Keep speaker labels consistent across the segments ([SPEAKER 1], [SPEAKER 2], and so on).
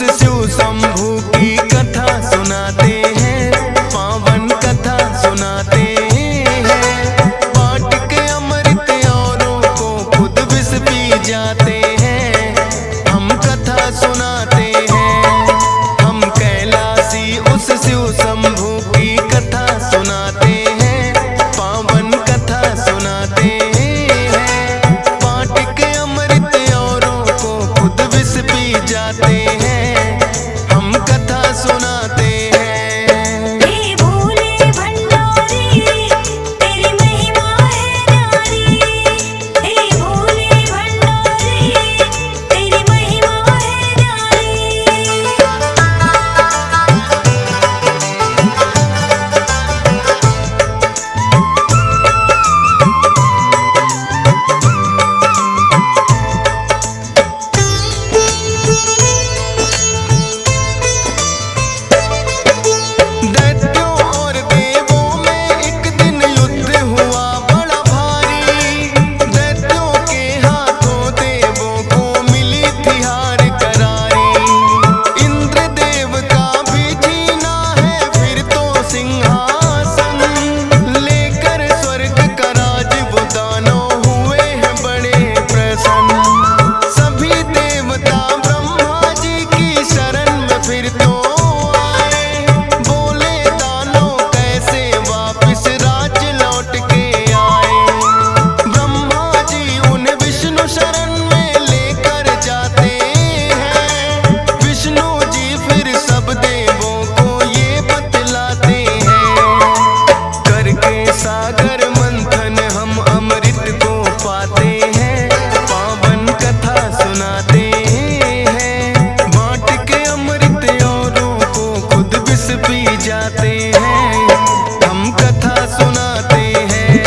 [SPEAKER 1] शिव शंभू की कथा सुनाते हैं, पावन कथा सुनाते हैं। बांट के अमृत औरों को खुद विष पी जाते हैं, हम कथा सुनाते हैं। हम कैलाशी उस शिव शंभू की कथा सुनाते हैं, पावन कथा सुनाते हैं। बांट के अमृत औरों को खुद विष पी जाते हैं, हम कथा सुनाते हैं।
[SPEAKER 2] हे भोले भंडारी तेरी महिमा है न्यारी, हे भोले भंडारी तेरी महिमा है न्यारी।
[SPEAKER 1] दैत्यों और देवों में एक दिन युद्ध हुआ बड़ा भारी। दैत्यों के हाथों देवों को मिली थी हार करारी। इंद्र देव का भी जीना है फिर तो सिंहासन, लेकर स्वर्ग का राज वो दानव हुए हैं बड़े प्रसन्न। सभी देवता ब्रह्मा जी की शरण में फिर तो आए, बोले दानव कैसे वापिस राज लौट के आए। ब्रह्मा जी उन्हें विष्णु शरण में लेकर जाते हैं, विष्णु जी फिर सब देवों को ये बतलाते हैं। करके सागर मंथन हम अमृत को पाते हैं, पावन कथा सुनाते हैं। बांट के अमृत औरों को खुद विष पी जाते हैं, हम कथा सुनाते हैं।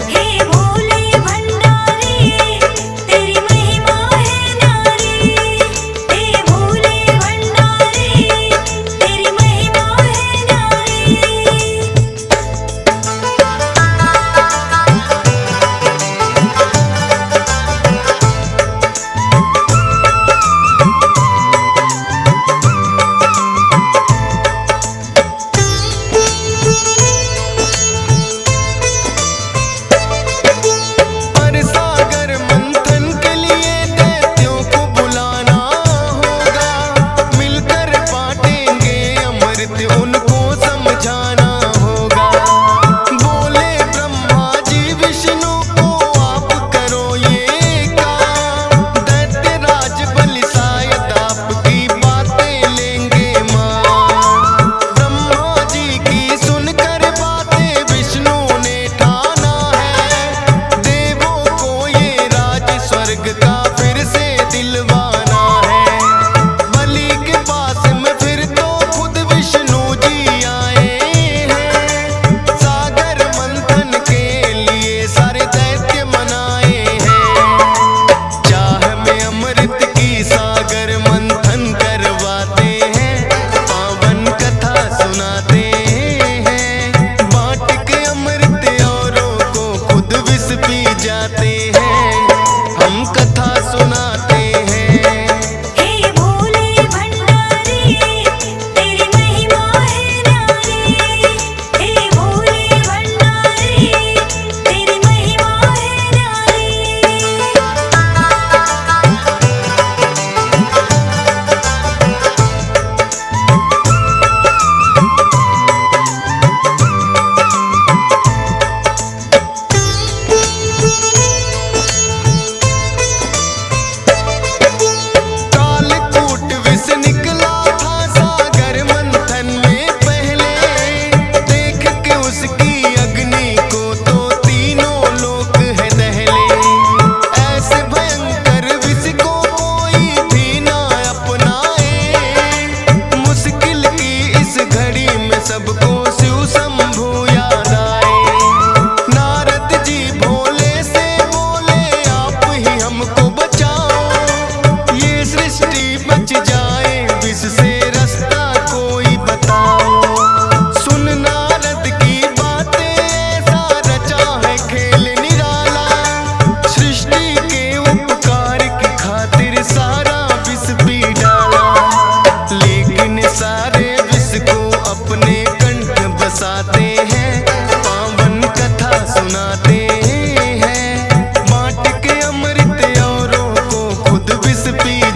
[SPEAKER 2] हे भोले भंडारी तेरी महिमा है न्यारी, हे भोले भंडारी तेरी महिमा है न्यारी।
[SPEAKER 1] पर सागर मंथन के लिए दैत्यों को बुलाना होगा, मिलकर बांटेंगे अमृत उनको समझाना होगा। बोले ब्रह्मा जी विष्णु को आप करो ये काम, दैत्य राज बलि शायद आपकी बातें लेंगे मान। ब्रह्मा जी की सुनकर बातें विष्णु ने ठाना है, देवों को ये राज स्वर्ग का फिर से दिलवाना है। बलि के पास में फिर तो खुद विष्णु जी आए हैं, सागर मंथन के लिए सारे दैत्य मनाए हैं। चाह में अमृत की सागर मंथन करवाते हैं, पावन कथा सुनाते हैं। बांट के अमृत औरों को खुद विष पी जाते हैं, हम कथा सुनाते हैं।
[SPEAKER 2] हे भोले भंडारी तेरी महिमा है न्यारी, हे भोले भंडारी तेरी महिमा है न्यारी।
[SPEAKER 1] कालकूट विष निकला था सागर मंथन में पहले, देख के उसकी अग्नि को तो तीनों लोक है दहले। ऐसे भयंकर विष को कोई भी ना अपनाए, मुश्किल की इस घड़ी में सबको शिव शंभू याद आए। नारद जी भोले से बोले आप ही हमको बचाओ, ये सृष्टि बच जाए विष से रास्ता कोई बताओ। सुन नारद की बातें ऐसा रचा है खेल निराला, सृष्टि के उपकार की खातिर सारा विष पी डाला।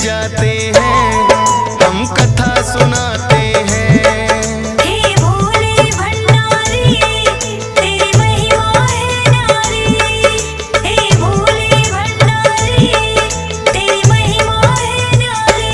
[SPEAKER 1] जाते हैं, हम कथा सुनाते हैं।
[SPEAKER 2] हे भोले भंडारी तेरी महिमा है न्यारी। हे भोले भंडारी तेरी महिमा है न्यारी।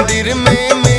[SPEAKER 1] मंदिर में